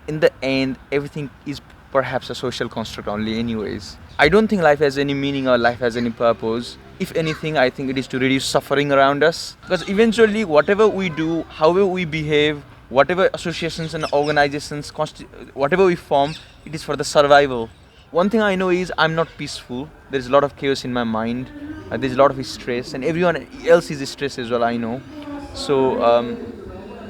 in the end, everything is perhaps a social construct only anyways. I don't think life has any meaning or life has any purpose. If anything, I think it is to reduce suffering around us. Because eventually, whatever we do, however we behave, whatever associations and organizations, whatever we form, it is for the survival. One thing I know is I'm not peaceful. There's a lot of chaos in my mind. There's a lot of stress, and everyone else is stressed as well, I know. So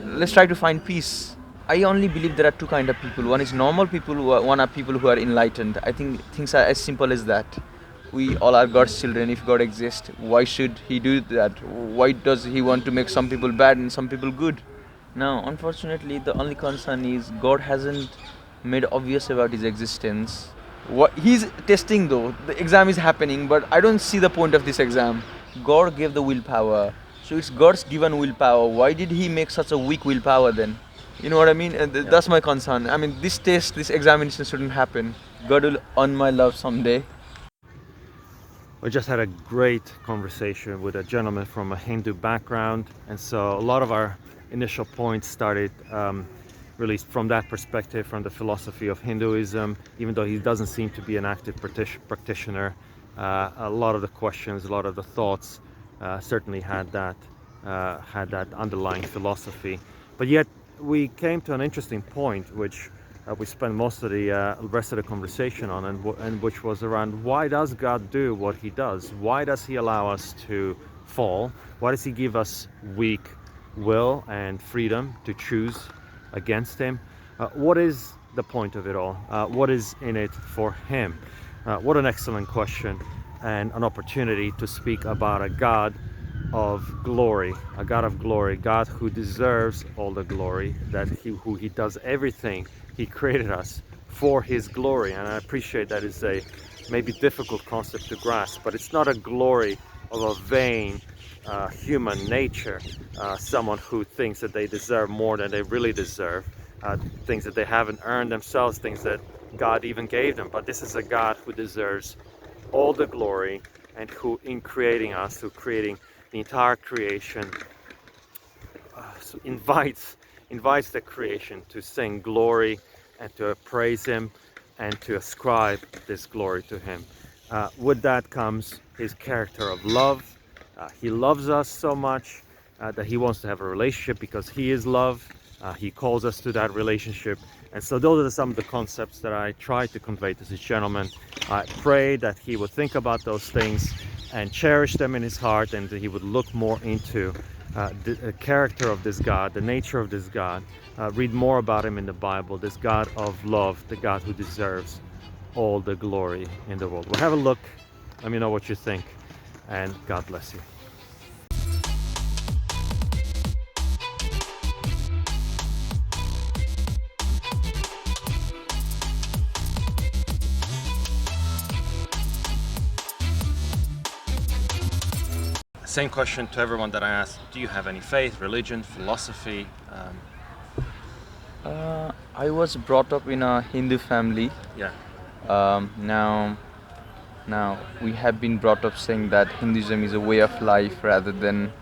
let's try to find peace. I only believe there are two kind of people. One is normal people, one are people who are enlightened. I think things are as simple as that. We all are God's children. If God exists, why should He do that? Why does He want to make some people bad and some people good? Now, unfortunately, the only concern is God hasn't made obvious about His existence. What He's testing though, the exam is happening, but I don't see the point of this exam. God gave the willpower, so it's God's given willpower. Why did He make such a weak willpower then? You know what I mean? And that's my concern. I mean, this test, this examination shouldn't happen. God will earn my love someday. We just had a great conversation with a gentleman from a Hindu background, and so a lot of our initial points started really from that perspective, from the philosophy of Hinduism. Even though he doesn't seem to be an active practitioner, a lot of the questions, a lot of the thoughts certainly had that underlying philosophy. But yet we came to an interesting point, which we spent most of the rest of the conversation on, and which was around, why does God do what He does? Why does He allow us to fall? Why does He give us weak will and freedom to choose against Him? What is the point of it all? What is in it for Him? What an excellent question, and an opportunity to speak about a God of glory, a God of glory, God who deserves all the glory, who He does everything. He created us for His glory, and I appreciate that is a maybe difficult concept to grasp, but it's not a glory of a vain human nature, someone who thinks that they deserve more than they really deserve, things that they haven't earned themselves, things that God even gave them. But this is a God who deserves all the glory, and who, in creating us, who creating the entire creation, so invites the creation to sing glory and to praise Him and to ascribe this glory to Him. With that comes His character of love. He loves us so much that He wants to have a relationship because He is love. He calls us to that relationship. And so those are some of the concepts that I tried to convey to this gentleman. I pray that he would think about those things and cherish them in his heart, and that he would look more into the character of this God, the nature of this God, read more about Him in the Bible, this God of love, the God who deserves all the glory in the world. Well, have a look, let me know what you think, and God bless you. Same question to everyone that I asked. Do you have any faith, religion, philosophy? I was brought up in a Hindu family. Yeah. Now we have been brought up saying that Hinduism is a way of life rather than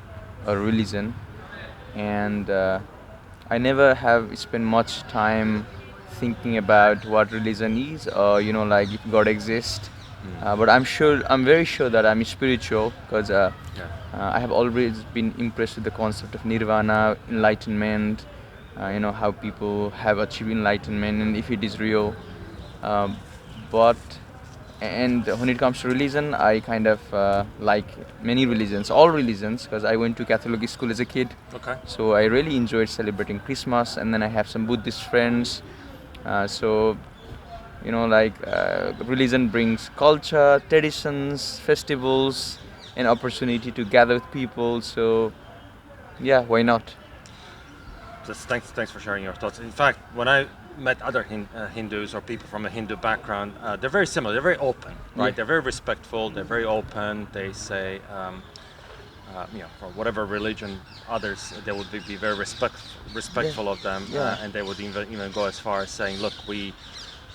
a religion, and I never have spent much time thinking about what religion is, or like if God exists. But I'm very sure that I'm spiritual, because I have always been impressed with the concept of nirvana, enlightenment. How people have achieved enlightenment, and if it is real. But and when it comes to religion, I kind of like many religions, all religions, because I went to Catholic school as a kid. Okay. So I really enjoyed celebrating Christmas, and then I have some Buddhist friends. So religion brings culture, traditions, festivals, an opportunity to gather with people. So yeah, why not? Thanks for sharing your thoughts. In fact, when I met other Hindus or people from a Hindu background, they're very similar. They're very open, right? Yeah. They're very respectful. They're very open. They say, for whatever religion others, they would be very respectful of them, and they would even go as far as saying, "Look, we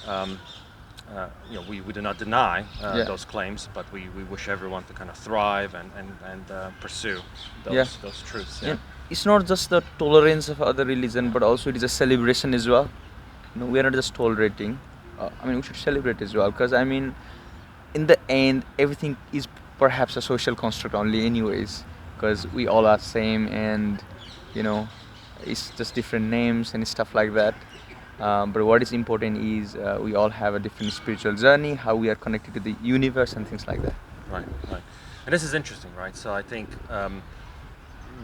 do not deny those claims, but we wish everyone to kind of thrive and pursue those truths." Yeah. It's not just the tolerance of other religion, but also it is a celebration as well. we are not just tolerating. We should celebrate as well, because in the end, everything is perhaps a social construct only, anyways. Because we all are same, and you know, it's just different names and stuff like that. But what is important is we all have a different spiritual journey, how we are connected to the universe, and things like that. Right, right. And this is interesting, right? So I think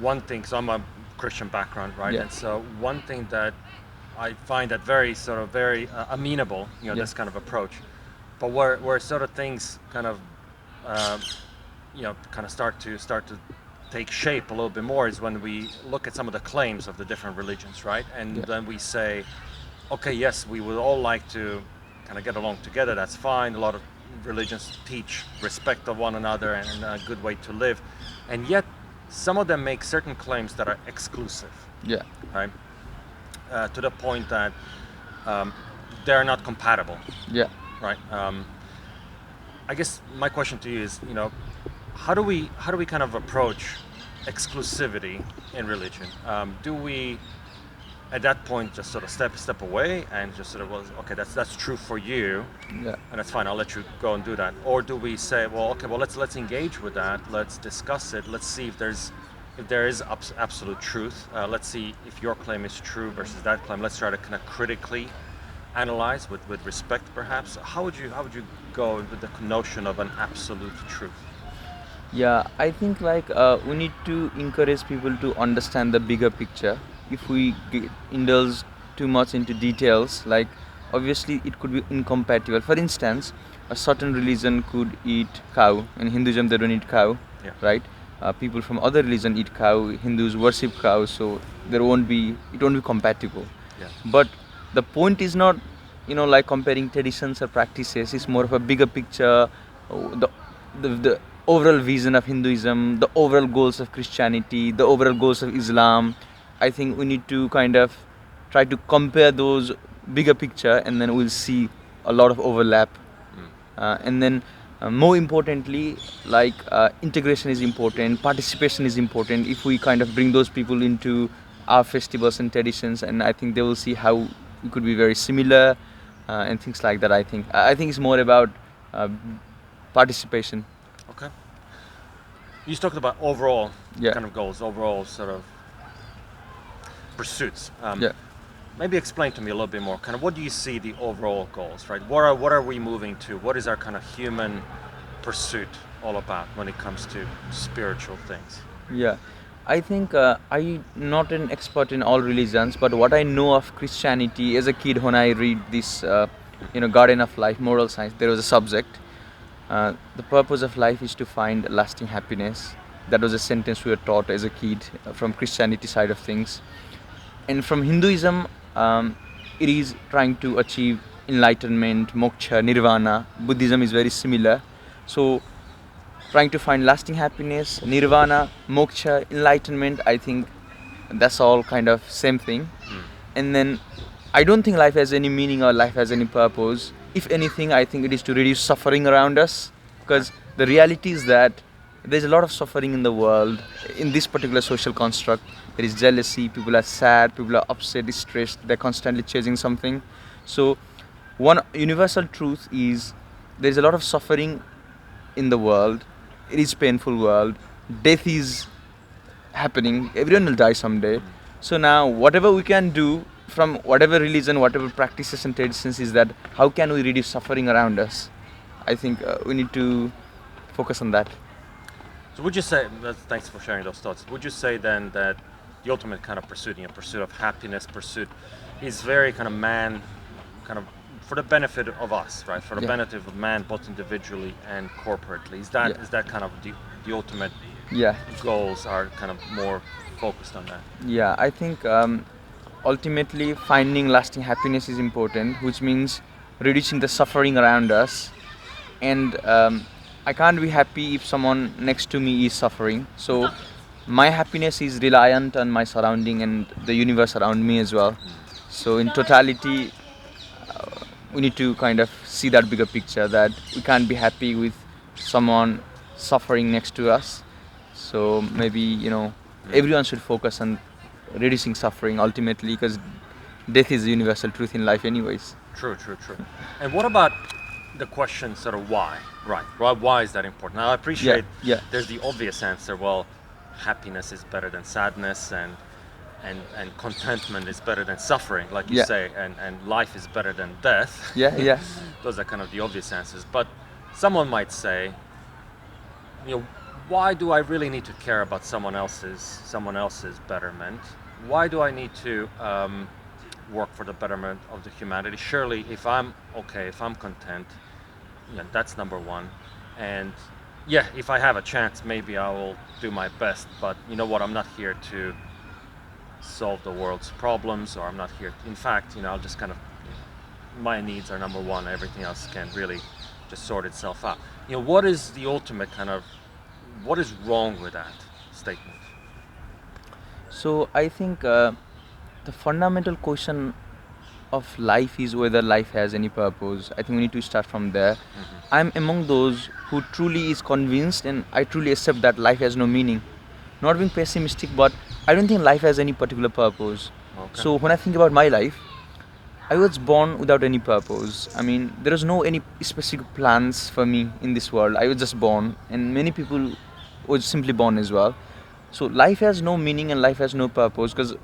one thing, so I'm a Christian background, right? Yeah. And so one thing that I find that very amenable, Yeah. this kind of approach. But where sort of things kind of start to take shape a little bit more is when we look at some of the claims of the different religions, right? And Yeah. then we say, okay, yes, we would all like to kind of get along together. That's fine. A lot of religions teach respect of one another and a good way to live, and yet some of them make certain claims that are exclusive, Yeah. right? To the point that they're not compatible, Yeah. right? I guess my question to you is, how do we kind of approach exclusivity in religion? Do we at that point just sort of step away and just sort of, well, okay, that's true for you, Yeah. and that's fine, I'll let you go and do that? Or do we say, well, okay, well, let's engage with that, let's discuss it, let's see if there is absolute truth, let's see if your claim is true versus that claim, let's try to kind of critically analyze with respect, perhaps. How would you go with the notion of an absolute truth? Yeah, I think we need to encourage people to understand the bigger picture. If we indulge too much into details, obviously it could be incompatible. For instance, a certain religion could eat cow. In Hinduism, they don't eat cow, Yeah. right? People from other religion eat cow. Hindus worship cow, so it won't be compatible. Yeah. But the point is not, comparing traditions or practices. It's more of a bigger picture, the overall vision of Hinduism, the overall goals of Christianity, the overall goals of Islam. I think we need to kind of try to compare those bigger picture, and then we'll see a lot of overlap. And then more importantly, integration is important, participation is important. If we kind of bring those people into our festivals and traditions, and I think they will see how it could be very similar, and things like that. I think it's more about participation. Okay. You talked about overall Yeah. kind of goals, overall sort of pursuits. Yeah. Maybe explain to me a little bit more. Kind of, what do you see the overall goals, right? What are we moving to? What is our kind of human pursuit all about when it comes to spiritual things? Yeah, I think I'm not an expert in all religions, but what I know of Christianity as a kid, when I read this, Garden of Life, moral science, there was a subject. The purpose of life is to find lasting happiness. That was a sentence we were taught as a kid from Christianity side of things. And from Hinduism, it is trying to achieve enlightenment, moksha, nirvana. Buddhism is very similar. So trying to find lasting happiness, nirvana, moksha, enlightenment, I think that's all kind of same thing. And then I don't think life has any meaning or life has any purpose. If anything, I think it is to reduce suffering around us, because the reality is that there's a lot of suffering in the world, in this particular social construct. There is jealousy, people are sad, people are upset, stressed, they're constantly chasing something. So one universal truth is there's a lot of suffering in the world. It is painful world. Death is happening. Everyone will die someday. So now whatever we can do from whatever religion, whatever practices and traditions, is that how can we reduce suffering around us? I think we need to focus on that. So would you say, thanks for sharing those thoughts, would you say then that the ultimate kind of pursuit of happiness, is very kind of man, kind of for the benefit of us, right? For the Yeah. benefit of man, both individually and corporately. Is that Yeah. kind of the ultimate Yeah. goals are kind of more focused on that? Yeah, I think ultimately finding lasting happiness is important, which means reducing the suffering around us. And I can't be happy if someone next to me is suffering. So my happiness is reliant on my surrounding and the universe around me as well. So in totality, we need to kind of see that bigger picture, that we can't be happy with someone suffering next to us. So maybe everyone should focus on reducing suffering ultimately, because death is a universal truth in life anyways. True. And what about the question sort of why? Right. Why is that important? Now I appreciate Yeah. there's the obvious answer. Well, happiness is better than sadness, and contentment is better than suffering, like you Yeah. say, and life is better than death. Yeah. Those are kind of the obvious answers. But someone might say, why do I really need to care about someone else's betterment? Why do I need to work for the betterment of the humanity? Surely, if I'm okay, if I'm content, that's number one. And yeah, if I have a chance, maybe I will do my best. But you know what? I'm not here to solve the world's problems, or I'm not here. In fact, I'll just kind of, my needs are number one. Everything else can really just sort itself out. What is the ultimate kind of, what is wrong with that statement? So I think the fundamental question of life is whether life has any purpose. I think we need to start from there. I'm among those who truly is convinced, and I truly accept that life has no meaning. Not being pessimistic, but I don't think life has any particular purpose. Okay. So when I think about my life, I was born without any purpose. I mean, there is no any specific plans for me in this world. I was just born, and many people were simply born as well. So life has no meaning and life has no purpose, because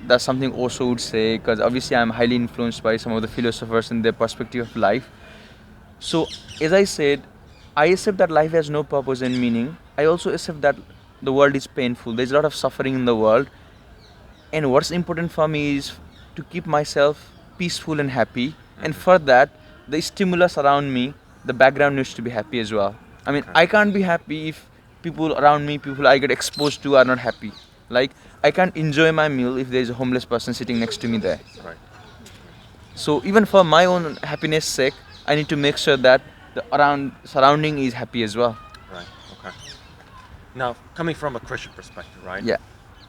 that's something Osho would say, because obviously I'm highly influenced by some of the philosophers and their perspective of life. So as I said, I accept that life has no purpose and meaning. I also accept that the world is painful. There's a lot of suffering in the world. And what's important for me is to keep myself peaceful and happy. And for that, the stimulus around me, the background needs to be happy as well. I mean, I can't be happy if people around me, people I get exposed to, are not happy. Like, I can't enjoy my meal if there's a homeless person sitting next to me there. Right. So even for my own happiness sake, I need to make sure that the surrounding is happy as well. Right. Okay. Now, coming from a Christian perspective, right? Yeah.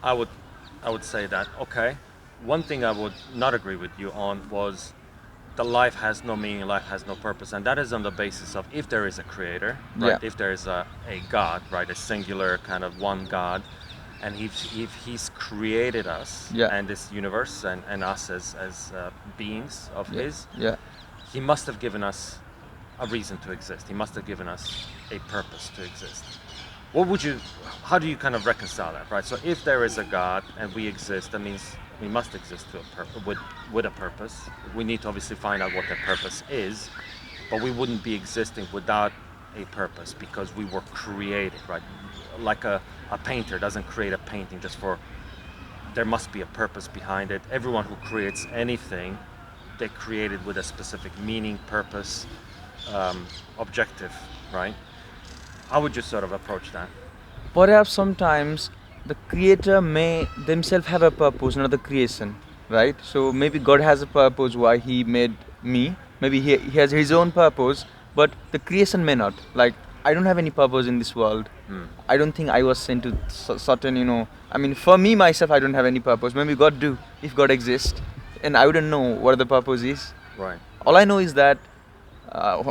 I would say that, okay, one thing I would not agree with you on was the life has no meaning, life has no purpose, and that is on the basis of if there is a creator, right? Yeah. If there is a God, right? A singular kind of one God, and if he's created us and this universe and us as beings of his, he must have given us a reason to exist. He must have given us a purpose to exist. How do you kind of reconcile that, right? So if there is a God and we exist, that means we must exist with a purpose. We need to obviously find out what that purpose is, but we wouldn't be existing without a purpose because we were created, right? Like a painter doesn't create a painting just for, there must be a purpose behind it. Everyone who creates anything, they create it with a specific meaning, purpose, objective, right? How would you sort of approach that? Perhaps sometimes the creator may themselves have a purpose, not the creation, right? So maybe God has a purpose why he made me. Maybe he has his own purpose, but the creation may not. Like, I don't have any purpose in this world. I don't think I was sent to certain, I mean, for me, myself, I don't have any purpose. Maybe God do, if God exists. And I wouldn't know what the purpose is. Right. All I know is that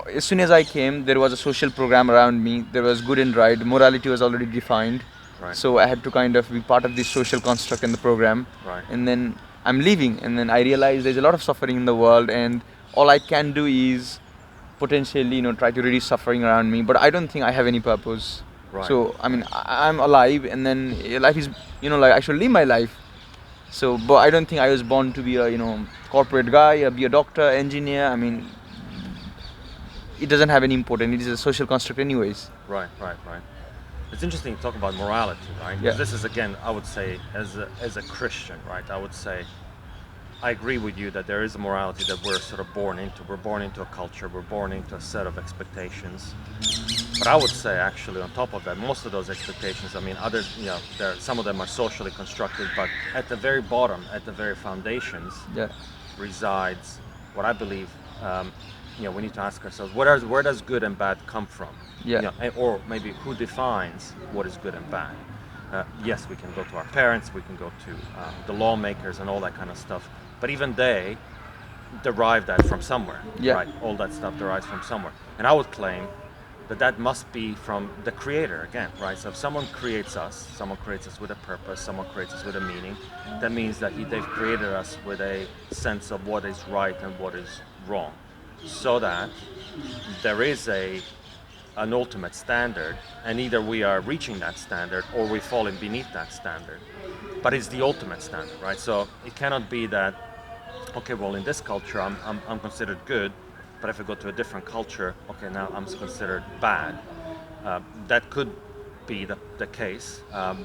as soon as I came, there was a social program around me. There was good and right. Morality was already defined. Right. So I had to kind of be part of this social construct in the program. Right. And then I'm leaving. And then I realized there's a lot of suffering in the world. And all I can do is potentially, try to reduce suffering around me. But I don't think I have any purpose. Right. So, I mean, I'm alive. And then life is, like I should live my life. So, but I don't think I was born to be a, corporate guy, or be a doctor, engineer. I mean, it doesn't have any importance. It is a social construct anyways. Right. It's interesting to talk about morality, right? Yeah. This is, again, I would say, as a Christian, right? I would say, I agree with you that there is a morality that we're sort of born into. We're born into a culture. We're born into a set of expectations. But I would say, actually, on top of that, most of those expectations, I mean, some of them are socially constructed, but at the very bottom, at the very foundations, resides what I believe. We need to ask ourselves, where does good and bad come from? Or maybe who defines what is good and bad? Yes, we can go to our parents, we can go to the lawmakers and all that kind of stuff, but even they derive that from somewhere, right? All that stuff derives from somewhere. And I would claim that must be from the creator again, right? So if someone creates us with a purpose, someone creates us with a meaning, that means that they've created us with a sense of what is right and what is wrong, so that there is an ultimate standard, and either we are reaching that standard or we're falling beneath that standard. But it's the ultimate standard, right? So it cannot be that, okay, well, in this culture I'm considered good, but if I go to a different culture, okay, now I'm considered bad. That could be the case,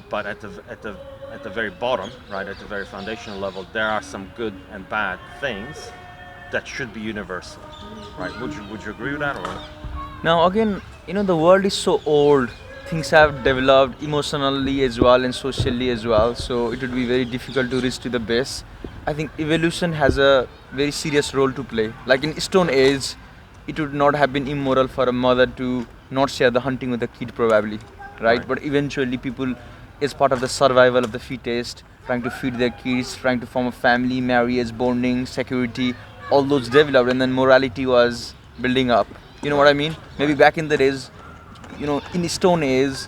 but at the very bottom, right, at the very foundational level, there are some good and bad things that should be universal, right? Would you agree with that, or? Now again, the world is so old. Things have developed emotionally as well and socially as well. So it would be very difficult to reach to the base. I think evolution has a very serious role to play. Like in Stone Age, it would not have been immoral for a mother to not share the hunting with the kid probably, right? But eventually people, as part of the survival of the fittest, trying to feed their kids, trying to form a family, marriage, bonding, security, all those developed, and then morality was building up. You know what I mean? Maybe back in the days, in Stone Age,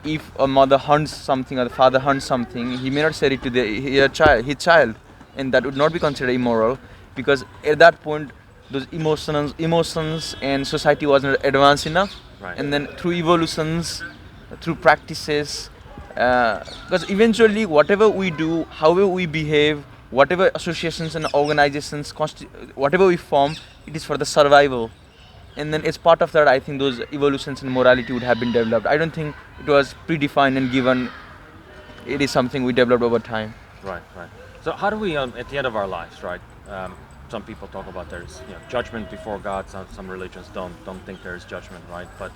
if a mother hunts something or the father hunts something, he may not share it to his child, and that would not be considered immoral, because at that point, those emotions and society wasn't advanced enough. Right. And then through evolutions, through practices, because eventually whatever we do, however we behave, whatever associations and organizations, whatever we form, it is for the survival. And then as part of that, I think those evolutions in morality would have been developed. I don't think it was predefined and given. It is something we developed over time. Right. So how do we, at the end of our lives, right? Some people talk about there's judgment before God. Some religions don't think there is judgment, right? But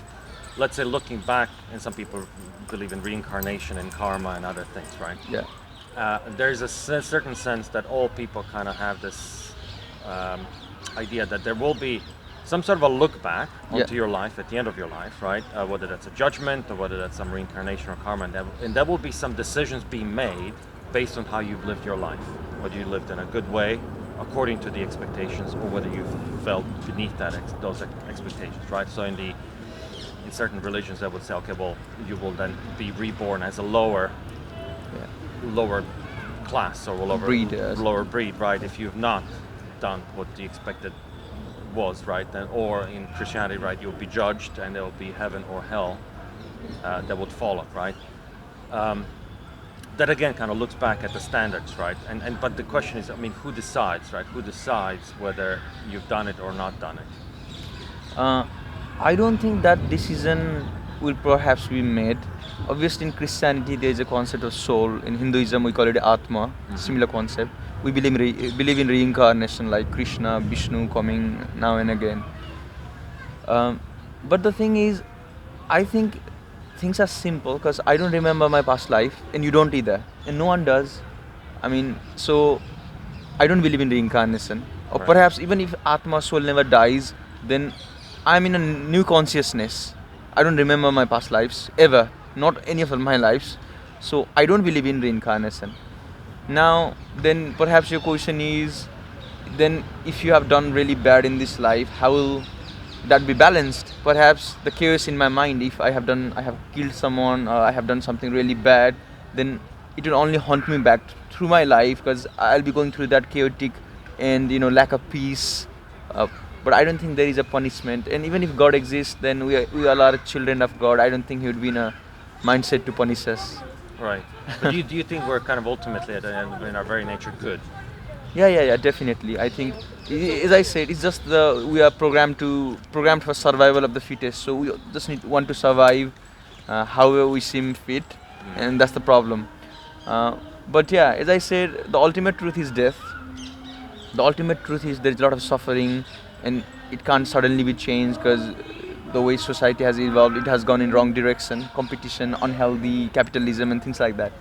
let's say looking back, and some people believe in reincarnation and karma and other things, right? Yeah. There's a certain sense that all people kind of have this idea that there will be some sort of a look back onto your life at the end of your life, right? Whether that's a judgment or whether that's some reincarnation or karma, and there will be some decisions being made based on how you've lived your life, whether you lived in a good way according to the expectations or whether you felt beneath those expectations, right? So in certain religions, they would say, okay, well, you will then be reborn as a lower class or lower breed, right? If you've not done what the expected was, right? Then, or in Christianity, right, you'll be judged and there will be heaven or hell that would follow, right? That again kind of looks back at the standards, right? But the question is, I mean, who decides, right? Who decides whether you've done it or not done it? I don't think that decision will perhaps be made. Obviously, in Christianity, there is a concept of soul. In Hinduism, we call it Atma, similar concept. We believe in reincarnation, like Krishna, Vishnu coming now and again. But the thing is, I think things are simple because I don't remember my past life, and you don't either, and no one does. I mean, so I don't believe in reincarnation. Or perhaps even if Atma, soul never dies, then I'm in a new consciousness. I don't remember my past lives ever, not any of my lives. So I don't believe in reincarnation. Now, then perhaps your question is, then if you have done really bad in this life, how will that be balanced? Perhaps the chaos in my mind, if I have killed someone, or I have done something really bad, then it will only haunt me back through my life because I'll be going through that chaotic and lack of peace. But I don't think there is a punishment. And even if God exists, then we all are children of God. I don't think He would be in a mindset to punish us. Right. But do you think we're kind of ultimately in our very nature good? Yeah, definitely. I think, as I said, it's just we are programmed for survival of the fittest. So we just want to survive however we seem fit, and that's the problem. But yeah, as I said, the ultimate truth is death. The ultimate truth is there is a lot of suffering, and it can't suddenly be changed because the way society has evolved, it has gone in wrong direction. Competition, unhealthy capitalism, and things like that.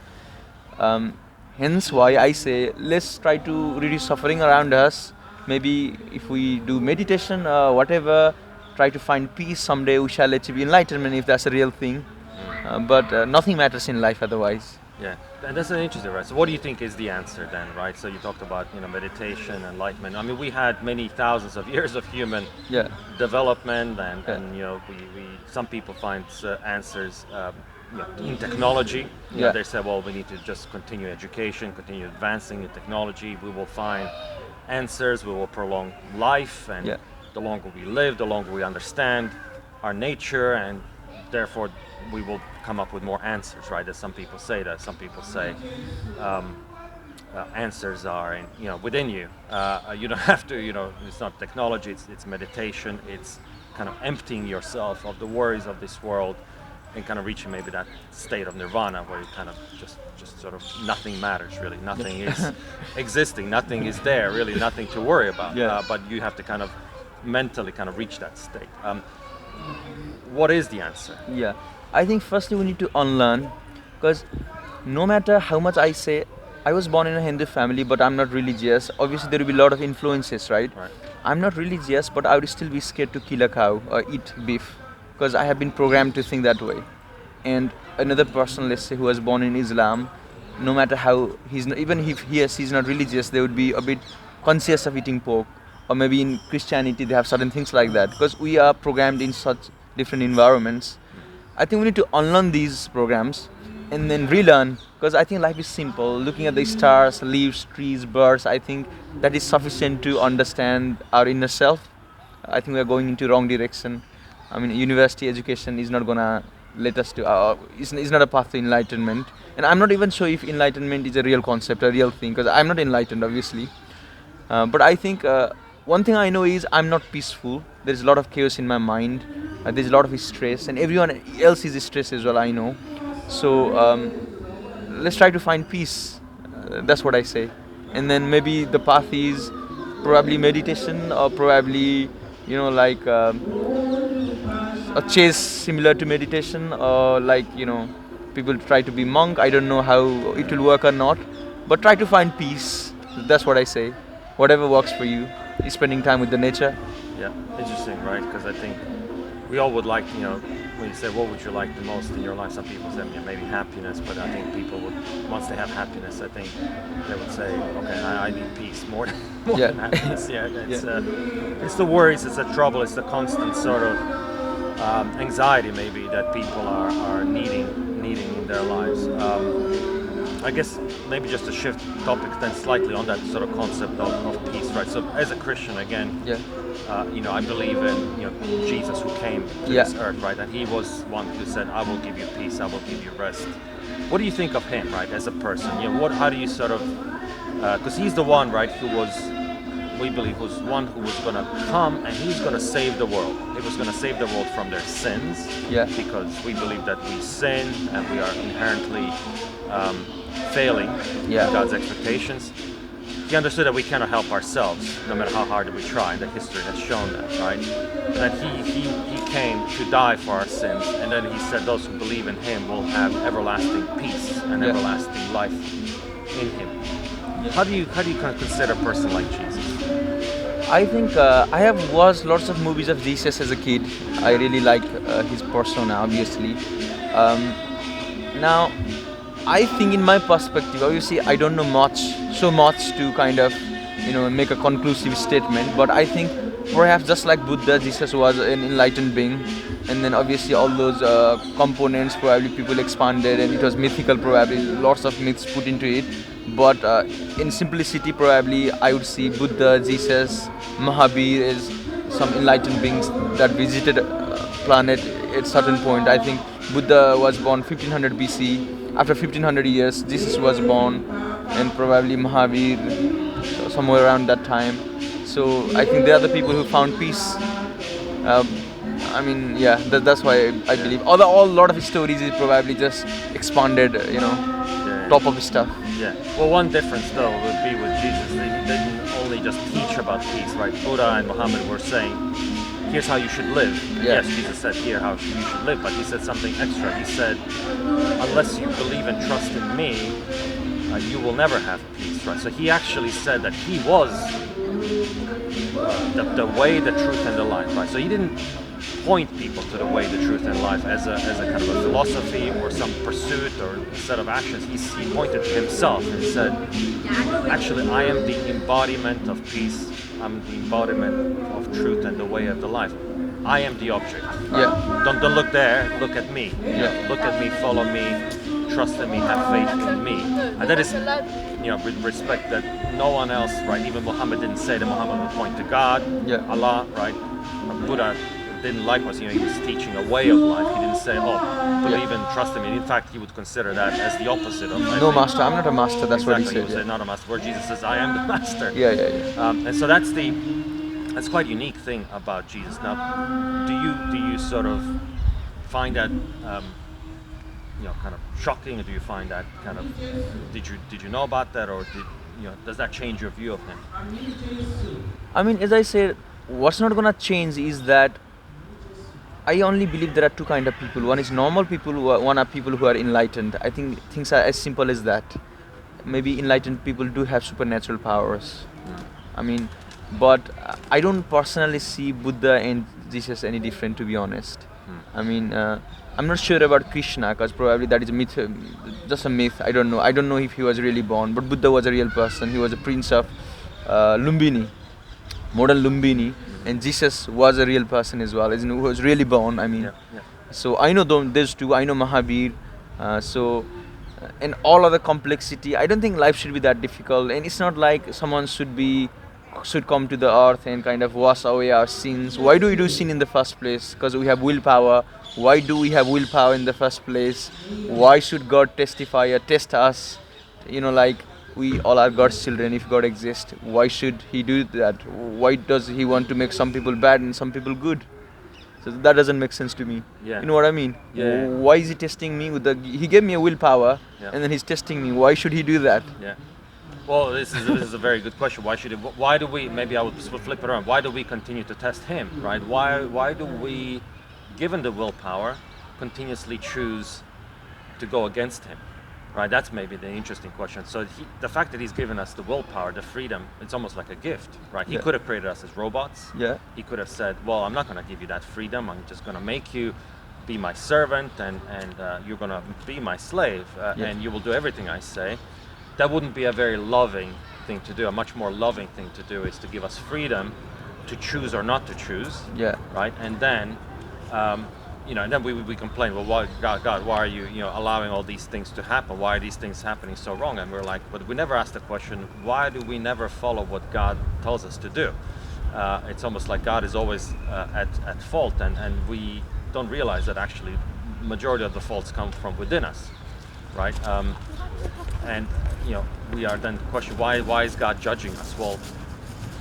Hence why I say let's try to reduce suffering around us. Maybe if we do meditation, whatever, try to find peace. Someday we shall achieve enlightenment if that's a real thing. But nothing matters in life otherwise. Yeah, and that's an interesting, right? So what do you think is the answer then, right? So you talked about, meditation, enlightenment. I mean, we had many thousands of years of human Yeah. development, and, Yeah. and we some people find answers in technology. Yeah. They say, well, we need to just continue education, continue advancing in technology. We will find answers. We will prolong life, and Yeah. the longer we live, the longer we understand our nature, and therefore we will come up with more answers, right? As some people say that. Some people say answers are within you. You don't have to, it's not technology, it's meditation, it's kind of emptying yourself of the worries of this world and kind of reaching maybe that state of nirvana where you kind of just sort of nothing matters really, nothing is existing, nothing is there really, nothing to worry about. Yeah. But you have to kind of mentally kind of reach that state. What is the answer? Yeah, I think firstly we need to unlearn, because no matter how much I say, I was born in a Hindu family, but I'm not religious. Obviously, there will be a lot of influences, right? Right. I'm not religious, but I would still be scared to kill a cow or eat beef, because I have been programmed to think that way. And another person, let's say, who was born in Islam, no matter how he's not, even if he's not religious, they would be a bit conscious of eating pork. Or maybe in Christianity they have certain things like that, because we are programmed in such different environments. I think we need to unlearn these programs and then relearn, because I think life is simple. Looking at the stars, leaves, trees, birds, I think that is sufficient to understand our inner self. I think we are going into wrong direction. I mean, university education is not gonna let us to, it's not a path to enlightenment. And I'm not even sure if enlightenment is a real concept, a real thing, because I'm not enlightened, obviously. But I think one thing I know is I'm not peaceful. There's a lot of chaos in my mind. There's a lot of stress, and everyone else is stressed as well, I know. So let's try to find peace. That's what I say. And then maybe the path is probably meditation, or probably, like a chase similar to meditation, or like, people try to be monk. I don't know how it will work or not, but try to find peace. That's what I say. Whatever works for you. Is spending time with the nature. Yeah, interesting, right? Because I think we all would like, when you say what would you like the most in your life, some people say maybe happiness, but I think people would, once they have happiness, I think they would say, okay, I need peace more than happiness. Yeah, it's the worries, it's the trouble, it's the constant sort of anxiety maybe that people are needing in their lives. I guess maybe just to shift topic then slightly on that sort of concept of peace, right? So as a Christian, again, I believe in Jesus who came to this earth, right? And he was one who said, "I will give you peace, I will give you rest." What do you think of him, right, as a person? How do you sort of, because he's the one, right, we believe was one who was going to come and he's going to save the world. He was going to save the world from their sins, because we believe that we sin and we are inherently failing God's expectations. He understood that we cannot help ourselves, no matter how hard we try, and that history has shown that, right? That he came to die for our sins, and then he said those who believe in him will have everlasting peace and everlasting life in him. How do you kind of consider a person like Jesus? I think I have watched lots of movies of Jesus as a kid. I really like his persona, obviously. Now, I think in my perspective, obviously I don't know so much to kind of, make a conclusive statement, but I think perhaps just like Buddha, Jesus was an enlightened being, and then obviously all those components probably people expanded, and it was mythical, probably lots of myths put into it. But in simplicity, probably I would see Buddha, Jesus, Mahavir as some enlightened beings that visited planet at certain point. I think Buddha was born 1500 BC. After 1500 years, Jesus was born, and probably Mahavir somewhere around that time. So I think they are the people who found peace. That's why I believe. A lot of stories is probably just expanded, top of stuff. Yeah. Well, one difference though would be with Jesus, they didn't only just teach about peace, right? Buddha and Muhammad were saying, here's how you should live. Yeah. Yes, Jesus said here how you should live, but he said something extra. He said, unless you believe and trust in me, you will never have peace, right? So he actually said that he was the way, the truth, and the life, right? So he didn't point people to the way, the truth, and life as a kind of a philosophy or some pursuit or a set of actions. He pointed to himself and said, actually, I am the embodiment of peace. I'm the embodiment of truth and the way of the life. I am the object. Yeah. Don't look there. Look at me. Yeah. Look at me. Follow me. Trust in me. Have faith in me. And that is, with respect that no one else, right? Even Muhammad didn't say that Muhammad would point to God, Yeah. Allah, right? Buddha didn't likewise, he was teaching a way of life. He didn't say, believe and trust in me. In fact, he would consider that as the opposite of No master. I'm not a master. That's exactly, what he said. He would say, not a master. Where Jesus says, I am the master. Yeah. And so that's quite a unique thing about Jesus. Now, do you sort of find that kind of shocking, or do you find that kind of did you know about that, or does that change your view of him? I mean, as I said, what's not gonna change is that I only believe there are two kind of people. One is normal people, one are people who are enlightened. I think things are as simple as that. Maybe enlightened people do have supernatural powers. I mean, but I don't personally see Buddha and Jesus any different, to be honest. I mean, I'm not sure about Krishna, because probably that is a myth, just a myth. I don't know. I don't know if he was really born, but Buddha was a real person. He was a prince of Lumbini, modern Lumbini, and Jesus was a real person as well, who was really born. I mean, so I know those two. I know Mahavir. And all other complexity. I don't think life should be that difficult, and it's not like someone should come to the earth and kind of wash away our sins. Why do we do sin in the first place? Because we have willpower. Why do we have willpower in the first place? Why should God testify or test us? Like we all are God's children if God exists. Why should he do that? Why does he want to make some people bad and some people good? So that doesn't make sense to me. Yeah. You know what I mean? Yeah. Why is he testing me he gave me a willpower, and then he's testing me. Why should he do that? Yeah. Well, this is a very good question. Why do we? Maybe I would flip it around. Why do we continue to test him? Right? Why do we, given the willpower, continuously choose to go against him? Right? That's maybe the interesting question. So the fact that he's given us the willpower, the freedom, it's almost like a gift, right? He could have created us as robots. Yeah. He could have said, well, I'm not going to give you that freedom. I'm just going to make you be my servant, and you're going to be my slave, and you will do everything I say. That wouldn't be a very loving thing to do. A much more loving thing to do is to give us freedom to choose or not to choose. Yeah. Right? And then, and then we complain, well, why, God, why are you, allowing all these things to happen? Why are these things happening so wrong? And we're like, but we never ask the question, why do we never follow what God tells us to do? It's almost like God is always at fault, and we don't realize that actually majority of the faults come from within us, right? And we are then questioning, why is God judging us? Well,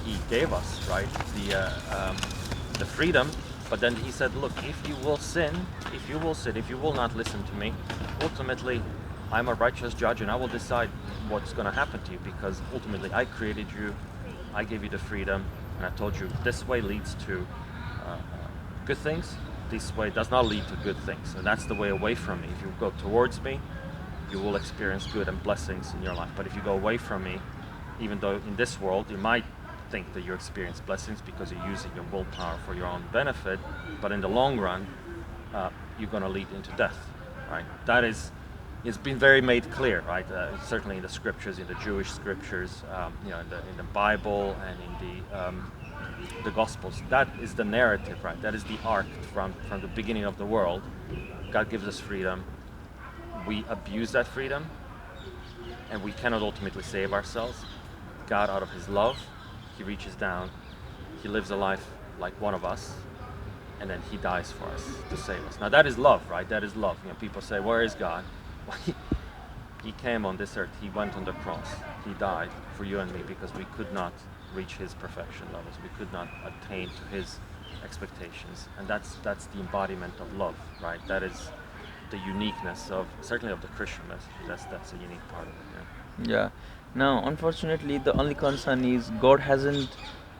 he gave us, right, the freedom, but then he said, look, if you will sin, if you will not listen to me, ultimately I'm a righteous judge, and I will decide what's going to happen to you, because ultimately I created you, I gave you the freedom, and I told you this way leads to good things, this way does not lead to good things, and that's the way away from me. If you go towards me, you will experience good and blessings in your life. But if you go away from me, even though in this world you might think that you experience blessings because you're using your willpower for your own benefit, but in the long run, you're going to lead into death, right? That is, it's been very made clear, right? Certainly in the scriptures, in the Jewish scriptures, in the Bible and in the Gospels. That is the narrative, right? That is the arc from the beginning of the world. God gives us freedom. We abuse that freedom, and we cannot ultimately save ourselves. God, out of his love, he reaches down, he lives a life like one of us, and then he dies for us to save us. Now that is love, right? That is love. People say, where is God? Well, he came on this earth, he went on the cross, he died for you and me because we could not reach his perfection levels. We could not attain to his expectations, and that's the embodiment of love, right? That is the uniqueness certainly of the Christian message. That's a unique part of it. Yeah. Now, unfortunately, the only concern is God hasn't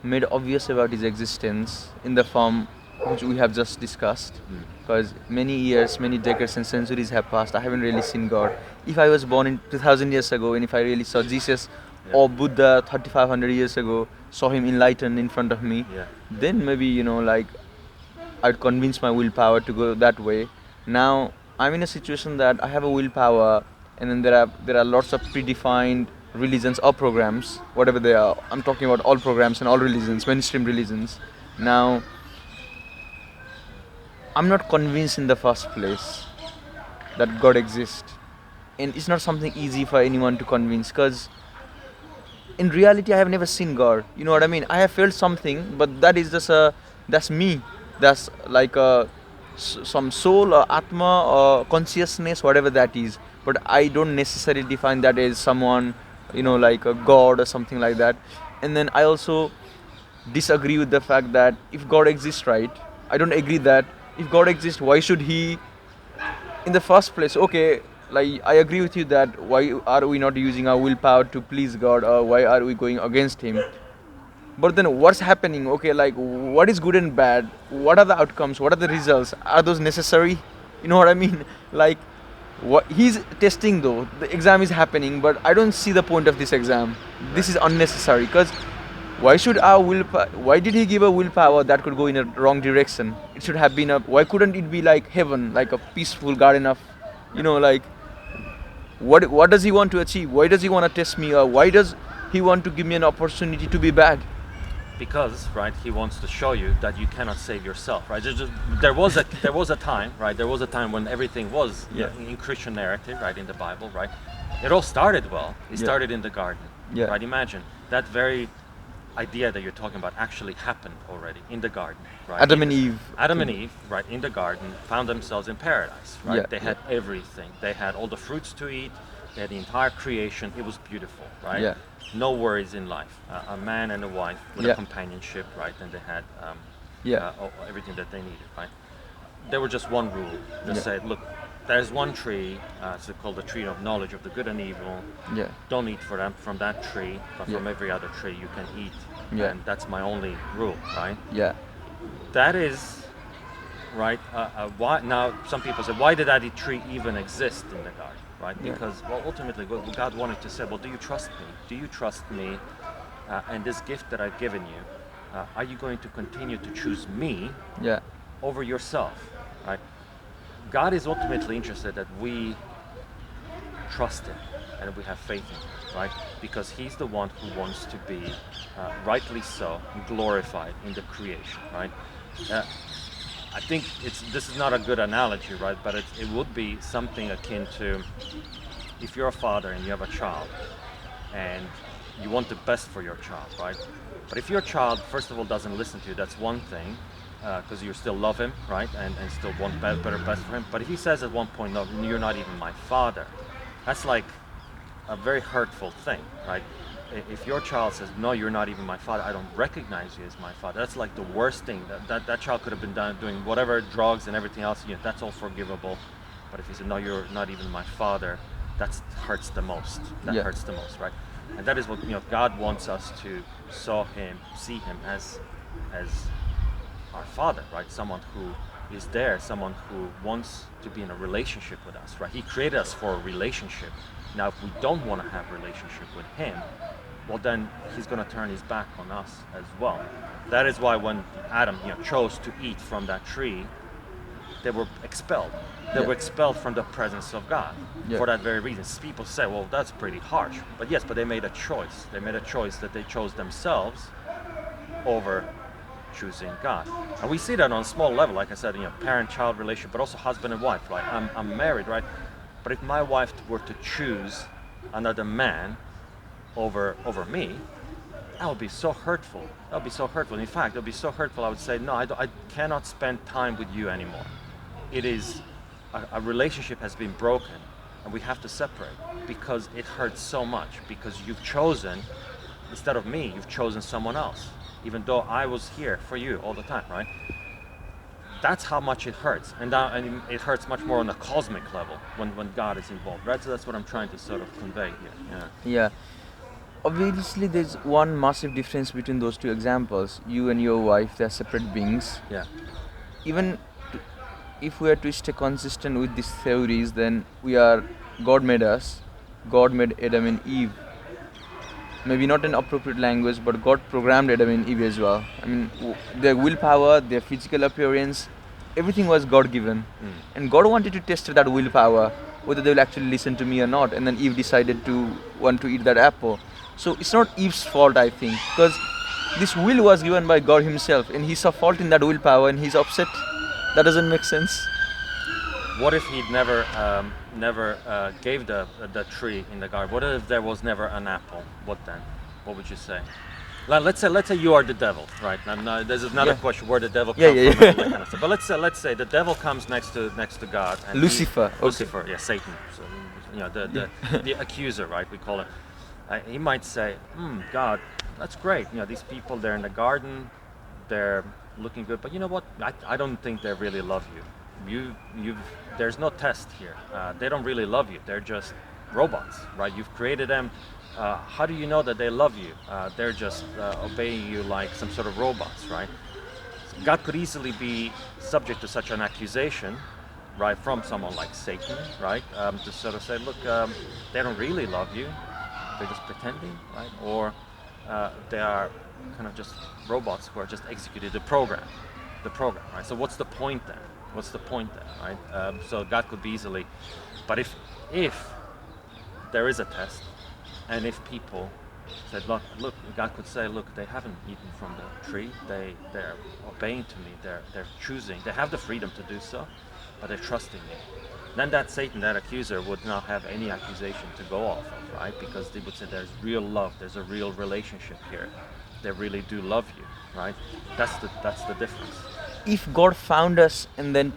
made obvious about his existence in the form which we have just discussed. Because many years, many decades and centuries have passed. I haven't really seen God. If I was born in 2000 years ago, and if I really saw Jesus or Buddha 3500 years ago, saw him enlightened in front of me, then maybe, I'd convince my willpower to go that way. Now I'm in a situation that I have a willpower, and then there are lots of predefined religions or programs, whatever they are. I'm talking about all programs and all religions, mainstream religions. Now I'm not convinced in the first place that God exists, and it's not something easy for anyone to convince, because in reality I have never seen God. You know what I mean? I have felt something, but that is just that's me. That's like some soul or atma or consciousness, whatever that is. But I don't necessarily define that as someone, like a God or something like that. And then I also disagree with the fact that if God exists, right? I don't agree that if God exists, why should He in the first place? Okay, like I agree with you that why are we not using our willpower to please God, or why are we going against Him? But then what's happening? Okay, like what is good and bad? What are the outcomes? What are the results? Are those necessary? You know what I mean? Like what he's testing, though the exam is happening, but I don't see the point of this exam. This is unnecessary, because why should our willpower, why did He give a willpower that could go in a wrong direction? It should have been why couldn't it be like heaven, like a peaceful garden of, like what does He want to achieve? Why does He want to test me? Or why does He want to give me an opportunity to be bad? Because, right, He wants to show you that you cannot save yourself, right? There was a time, right? There was a time when everything was in Christian narrative, right, in the Bible, right? It all started well. It started in the garden, right? Imagine that very idea that you're talking about actually happened already in the garden, right? Adam and Eve, right, in the garden, found themselves in paradise, right? Yeah, They had everything. They had all the fruits to eat. They had the entire creation. It was beautiful, right? Yeah. No worries in life. A man and a wife with a companionship, right? And they had everything that they needed, right? There was just one rule. Just said, look, there's one tree. It's called the tree of knowledge of the good and evil. Yeah. Don't eat from that tree, but from every other tree you can eat. Yeah. And that's my only rule, right? Yeah. That is, right? Why now? Some people say, why did that tree even exist in the garden, right? Because, well, ultimately, what God wanted to say, well, do you trust me? Do you trust me? And this gift that I've given you, are you going to continue to choose me over yourself, right? God is ultimately interested that we trust Him and that we have faith in Him, right? Because He's the one who wants to be, rightly so, glorified in the creation, right? I think this is not a good analogy, right? But it would be something akin to if you're a father and you have a child and you want the best for your child, right? But if your child, first of all, doesn't listen to you, that's one thing, because you still love him, right? And still want better best for him. But if he says at one point, no, you're not even my father, that's like a very hurtful thing, right? If your child says, no, you're not even my father, I don't recognize you as my father, that's like the worst thing. That child could have been doing whatever, drugs and everything else, that's all forgivable. But if he said, no, you're not even my father, that hurts the most. That hurts the most, right? And that is what God wants us to see him as our Father, right? Someone who is there, someone who wants to be in a relationship with us, right? He created us for a relationship. Now, if we don't want to have a relationship with Him, well, then He's going to turn His back on us as well. That is why when Adam, chose to eat from that tree, they were expelled. They were expelled from the presence of God for that very reason. People say, well, that's pretty harsh. But yes, they made a choice. They made a choice that they chose themselves over choosing God. And we see that on a small level, like I said, parent-child relationship, but also husband and wife, right? I'm married, right? But if my wife were to choose another man over me, that would be so hurtful. That would be so hurtful. In fact, it would be so hurtful, I would say, no, I cannot spend time with you anymore. It is, a relationship has been broken, and we have to separate because it hurts so much, because you've chosen, instead of me, you've chosen someone else, even though I was here for you all the time, right? That's how much it hurts, and it hurts much more on a cosmic level when God is involved, right? So that's what I'm trying to sort of convey here. Yeah. Obviously, there's one massive difference between those two examples. You and your wife, they're separate beings. Yeah. Even if we are to stay consistent with these theories, then God made us. God made Adam and Eve. maybe not an appropriate language, but God programmed Adam and Eve as well. I mean, their willpower, their physical appearance, everything was God given. And God wanted to test that willpower, whether they will actually listen to me or not. And then Eve decided to want to eat that apple. So it's not Eve's fault, I think, because this will was given by God himself, and he saw fault in that willpower and he's upset. That doesn't make sense. What if he'd never gave the tree in the garden? What if there was never an apple? What then? What would you say? Let's say you are the devil, right? Now, there's another question where the devil comes from, and that kind of stuff. But let's say the devil comes next to God. And Lucifer. Lucifer, yeah, Satan. So, you know, the accuser, right? We call it. He might say, God, that's great. You know, these people, they're in the garden, they're looking good, but you know what? I don't think they really love you. There's no test here. They don't really love you. They're just robots, right? You've created them. How do you know that they love you? They're just obeying you like some sort of robots, right? So God could easily be subject to such an accusation, right, from someone like Satan, right? To sort of say, look, they don't really love you. They're just pretending, right? Or they are kind of just robots who are just executing the program, right? So what's the point then? Right? So God could be easily, but if there is a test, and if people said, look, God could say, look, they haven't eaten from the tree, they're obeying to me, they're choosing, they have the freedom to do so, but they're trusting me. Then that Satan, that accuser, would not have any accusation to go off of, right? Because they would say there's real love, there's a real relationship here. They really do love you, right? That's the difference. If God found us and then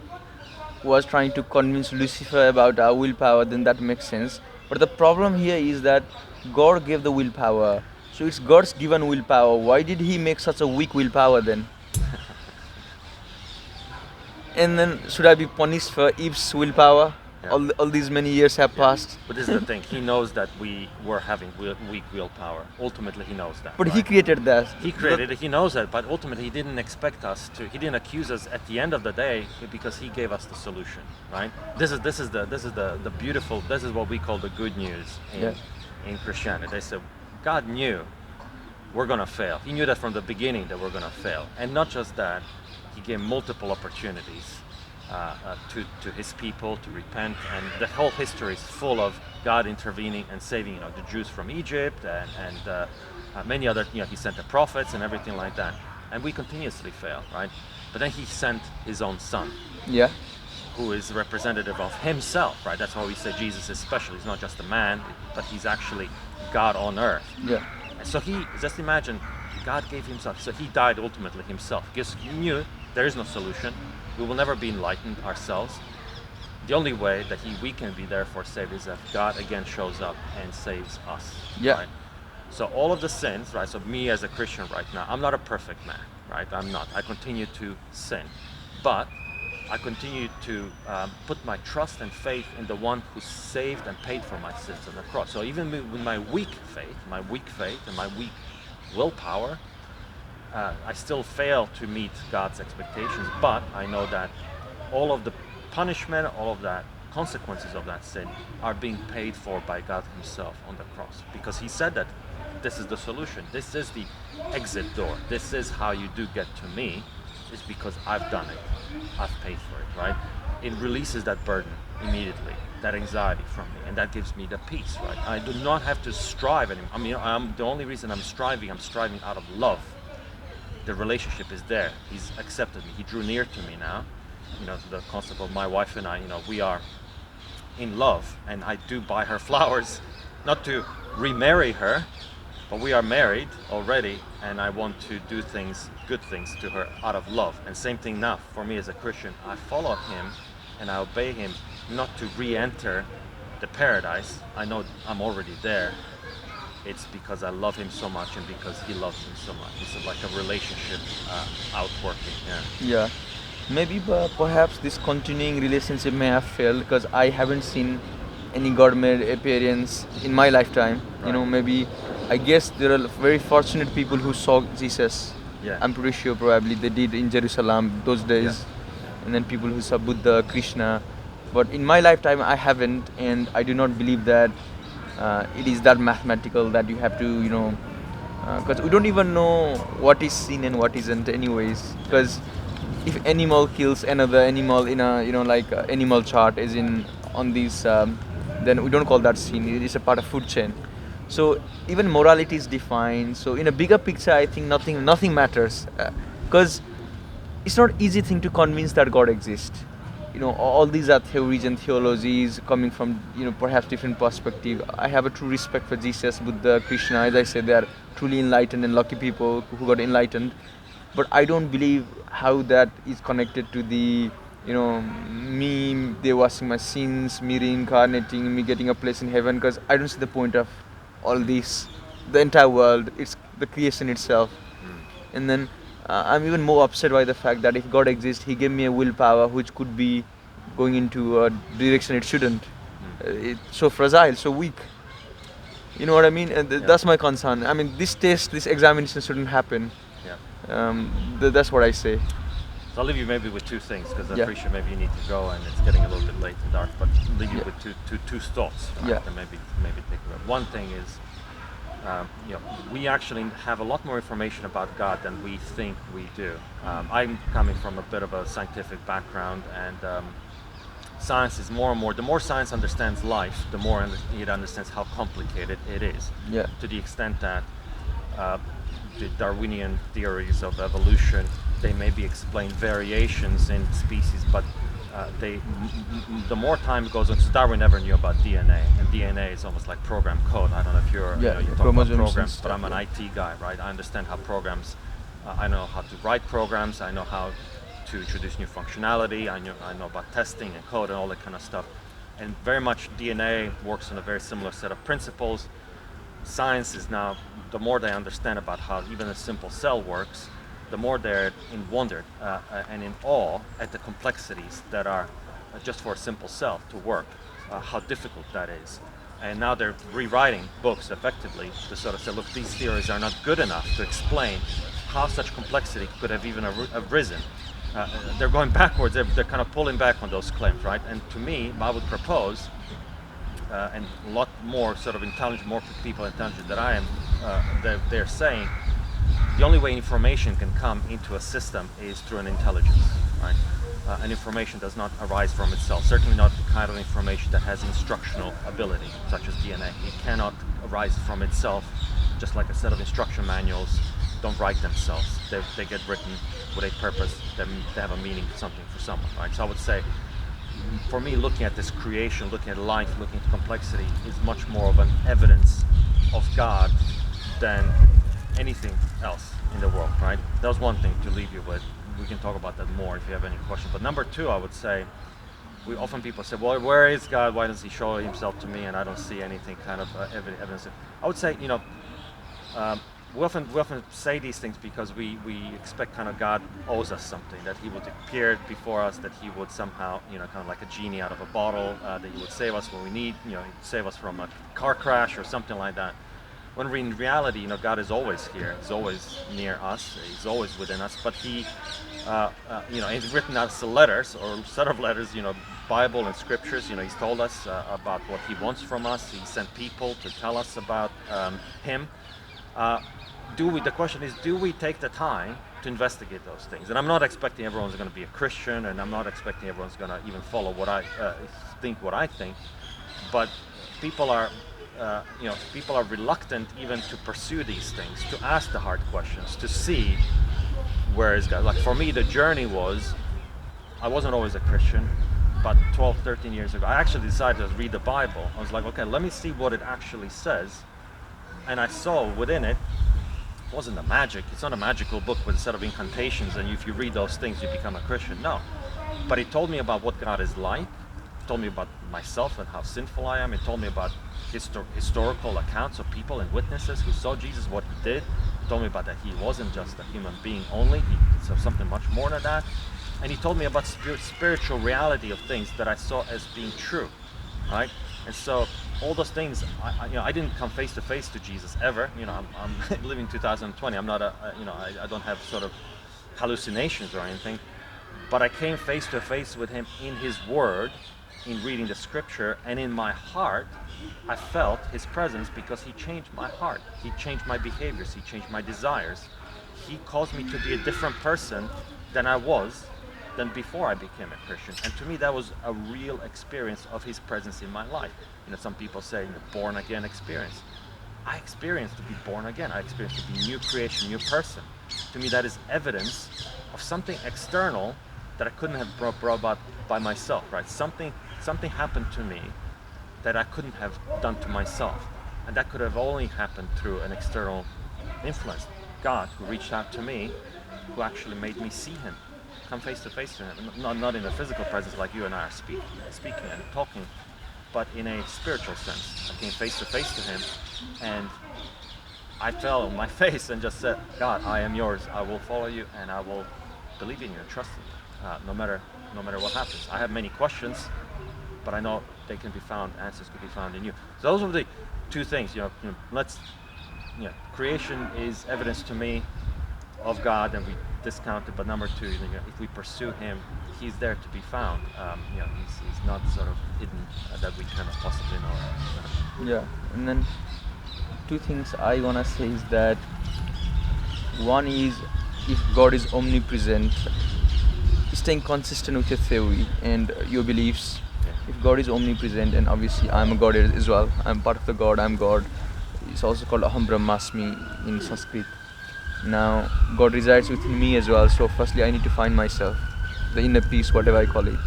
was trying to convince Lucifer about our willpower, then that makes sense. But the problem here is that God gave the willpower. So it's God's given willpower. Why did he make such a weak willpower then? And then should I be punished for Eve's willpower? Yeah. All these many years have passed. But this is the thing. He knows that we were having weak willpower. Ultimately, he knows that. But right? he created that. He created it. He knows that. But ultimately, he didn't expect us to. He didn't accuse us at the end of the day because he gave us the solution. Right? This is the beautiful. This is what we call the good news in Christianity. They said God knew we're gonna fail. He knew that from the beginning that we're gonna fail, and not just that. He gave multiple opportunities to his people to repent, and the whole history is full of God intervening and saving, you know, the Jews from Egypt and many other, you know, he sent the prophets and everything like that, and we continuously fail, right? But then he sent his own son, who is representative of himself, right? That's why we say Jesus is special. He's not just a man, but he's actually God on earth. And so he, just imagine, God gave himself, so he died ultimately himself because he knew there is no solution. We will never be enlightened ourselves. The only way that we can be therefore saved is that God again shows up and saves us. Right? So all of the sins, right? So me as a Christian right now, I'm not a perfect man, right? I'm not. I continue to sin, but I continue to put my trust and faith in the one who saved and paid for my sins on the cross. So even with my weak faith and my weak willpower, I still fail to meet God's expectations, but I know that all of the punishment, all of that consequences of that sin are being paid for by God himself on the cross, because he said that this is the solution, this is the exit door, this is how you do get to me, is because I've done it, I've paid for it, right? It releases that burden immediately, that anxiety from me, and that gives me the peace, right? I do not have to strive anymore. I mean, the only reason I'm striving out of love. The relationship is there. He's accepted me. He drew near to me now. You know, the concept of my wife and I, you know, we are in love, and I do buy her flowers, not to remarry her, but we are married already, and I want to do good things to her out of love. And same thing now for me as a Christian. I follow him and I obey him, not to re-enter the paradise. I know I'm already there. It's because I love him so much and because he loves me so much. It's like a relationship outworking. Maybe perhaps this continuing relationship may have failed because I haven't seen any God-made appearance in my lifetime. Right. You know, maybe I guess there are very fortunate people who saw Jesus. I'm pretty sure probably they did in Jerusalem those days. And then people who saw Buddha, Krishna. But in my lifetime I haven't, and I do not believe that It is that mathematical that you have to, because we don't even know what is seen and what isn't anyways. Because if animal kills another animal in a, like animal chart is in on these, then we don't call that sin. It is a part of food chain. So even morality is defined. So in a bigger picture, I think nothing matters, because it's not easy thing to convince that God exists. All these are theories and theologies coming from, perhaps different perspective. I have a true respect for Jesus, Buddha, Krishna. As I said, they are truly enlightened and lucky people who got enlightened. But I don't believe how that is connected to the, me, they washing my sins, me reincarnating, me getting a place in heaven, because I don't see the point of all this. The entire world, it's the creation itself. And then I'm even more upset by the fact that if God exists, He gave me a willpower which could be going into a direction it shouldn't. It's so fragile, so weak. You know what I mean? And that's my concern. I mean, this examination shouldn't happen. That's what I say. So I'll leave you maybe with two things, because I Yeah. appreciate maybe you need to go and it's getting a little bit late and dark, but I'll leave you with two thoughts, right? Yeah. And maybe take away. One thing is, we actually have a lot more information about God than we think we do. I'm coming from a bit of a scientific background, and science is more and more, the more science understands life, the more it understands how complicated it is. Yeah. To the extent that the Darwinian theories of evolution, they maybe explain variations in species, but the more time goes on, so Darwin never knew about DNA, and DNA is almost like program code. I don't know if you're talking about chromosomes and programs, stuff, but I'm an IT guy, right? I understand how programs, I know how to write programs, I know how to introduce new functionality, I know about testing and code and all that kind of stuff. And very much DNA works on a very similar set of principles. Science is now, the more they understand about how even a simple cell works, the more they're in wonder and in awe at the complexities that are just for a simple cell to work, how difficult that is. And now they're rewriting books effectively to sort of say, look, these theories are not good enough to explain how such complexity could have even arisen. They're going backwards, they're kind of pulling back on those claims, right? And to me, I would propose, and a lot more sort of intelligent, more people intelligent than I am, they're saying the only way information can come into a system is through an intelligence, right? And information does not arise from itself, certainly not the kind of information that has instructional ability, such as DNA. It cannot arise from itself, just like a set of instruction manuals don't write themselves. They get written with a purpose, they have a meaning, something for someone, right? So I would say, for me, looking at this creation, looking at life, looking at complexity is much more of an evidence of God than anything else in the world, right? That was one thing to leave you with. We can talk about that more if you have any questions. But number two, I would say, people say, well, where is God? Why does He show Himself to me and I don't see anything kind of evidence? I would say, we often say these things because we expect kind of God owes us something, that He would appear before us, that He would somehow, kind of like a genie out of a bottle, that He would save us when we need, He'd save us from a car crash or something like that. When in reality, God is always here. He's always near us. He's always within us. But He, He's written us letters or a set of letters, Bible and scriptures. He's told us about what He wants from us. He sent people to tell us about Him. The question is, do we take the time to investigate those things? And I'm not expecting everyone's going to be a Christian, and I'm not expecting everyone's going to even follow what I think. But people are reluctant even to pursue these things, to ask the hard questions, to see where is God. Like for me, the journey was, I wasn't always a Christian, but 12, 13 years ago, I actually decided to read the Bible. I was like, okay, let me see what it actually says. And I saw within it, wasn't a magic. It's not a magical book with a set of incantations, and if you read those things, you become a Christian. No. But it told me about what God is like. It told me about myself and how sinful I am. It told me about historical accounts of people and witnesses who saw Jesus, what He did. It told me about that He wasn't just a human being only. He saw something much more than that. And He told me about spiritual reality of things that I saw as being true, right? And so all those things, I didn't come face to face to Jesus ever. I'm living 2020. I'm not I don't have sort of hallucinations or anything, but I came face to face with Him in His Word, in reading the scripture, and in my heart, I felt his presence because he changed my heart. He changed my behaviors. He changed my desires. He caused me to be a different person than I was than before I became a Christian. And to me, that was a real experience of his presence in my life. Some people say, born again experience. I experienced to be born again. I experienced to be new creation, new person. To me, that is evidence of something external that I couldn't have brought about by myself, right? Something happened to me that I couldn't have done to myself. And that could have only happened through an external influence. God, who reached out to me, who actually made me see him, come face to face to him. Not in a physical presence like you and I are speaking and talking, but in a spiritual sense. I came face to face to him, and I fell on my face and just said, God, I am yours. I will follow you, and I will believe in you and trust in you, no matter what happens. I have many questions, but I know they can be found. Answers can be found in you. So those are the two things. Creation is evidence to me of God, and we discount it. But number two, if we pursue him, he's there to be found. He's not sort of hidden that we cannot possibly know. Yeah, and then two things I wanna say is that one is, if God is omnipresent, staying consistent with your theory and your beliefs. Yeah. If God is omnipresent, and obviously I'm a God as well, I'm part of the God, I'm God. It's also called Aham Brahmasmi in Sanskrit. Now, God resides within me as well, so firstly I need to find myself, the inner peace, whatever I call it.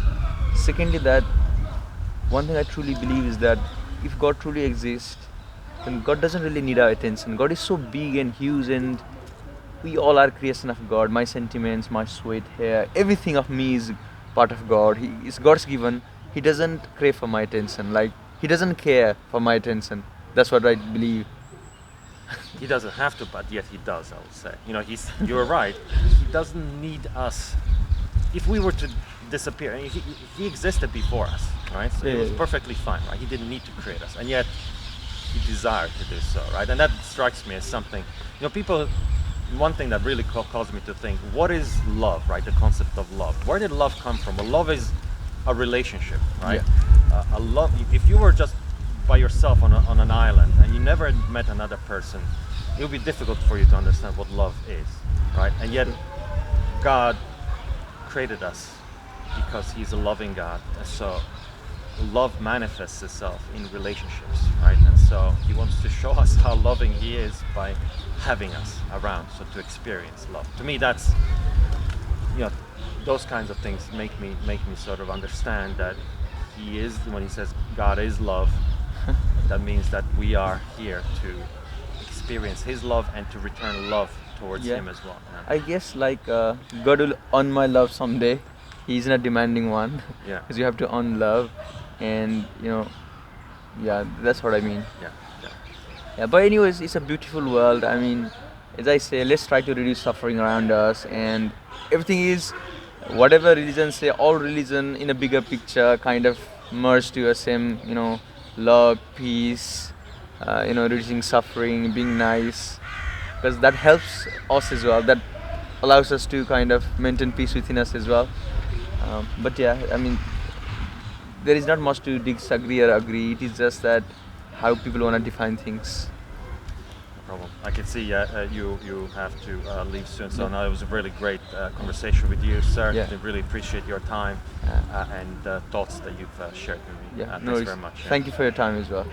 Secondly, that one thing I truly believe is that if God truly exists, then God doesn't really need our attention. God is so big and huge, and we all are creation of God. My sentiments, my sweat, hair, everything of me is part of God. He is God's given. He doesn't crave for my attention. Like, he doesn't care for my attention. That's what I believe. He doesn't have to, but yet he does, I would say. You're right. He doesn't need us. If we were to disappear, he existed before us, right? So it was perfectly fine, right? He didn't need to create us, and yet he desired to do so, right? And that strikes me as something, people, one thing that really caused me to think, what is love, right? The concept of love. Where did love come from? Well, love is a relationship, right? Yeah. A love, if you were just by yourself on an island and you never met another person, it would be difficult for you to understand what love is, right? And yet God created us because he's a loving God, and so love manifests itself in relationships, right? And so he wants to show us how loving he is by having us around, so to experience love. To me, that's, those kinds of things make me sort of understand that he is, when he says God is love, that means that we are here to experience his love and to return love towards him as well. I guess God will earn my love someday. He's not demanding one. Yeah. Because you have to earn love, and that's what I mean. Yeah, but anyways, it's a beautiful world. I mean, as I say, let's try to reduce suffering around us, and everything is, whatever religion say, all religion in a bigger picture kind of merge to a same, love, peace, reducing suffering, being nice, because that helps us as well. That allows us to kind of maintain peace within us as well. But yeah, I mean, there is not much to disagree or agree. It is just that how people want to define things. No problem. I can see you have to leave soon. So now it was a really great conversation with you, sir. Yeah. I really appreciate your time and thoughts that you've shared with me. Yeah, Thanks very much. Thank you for your time as well.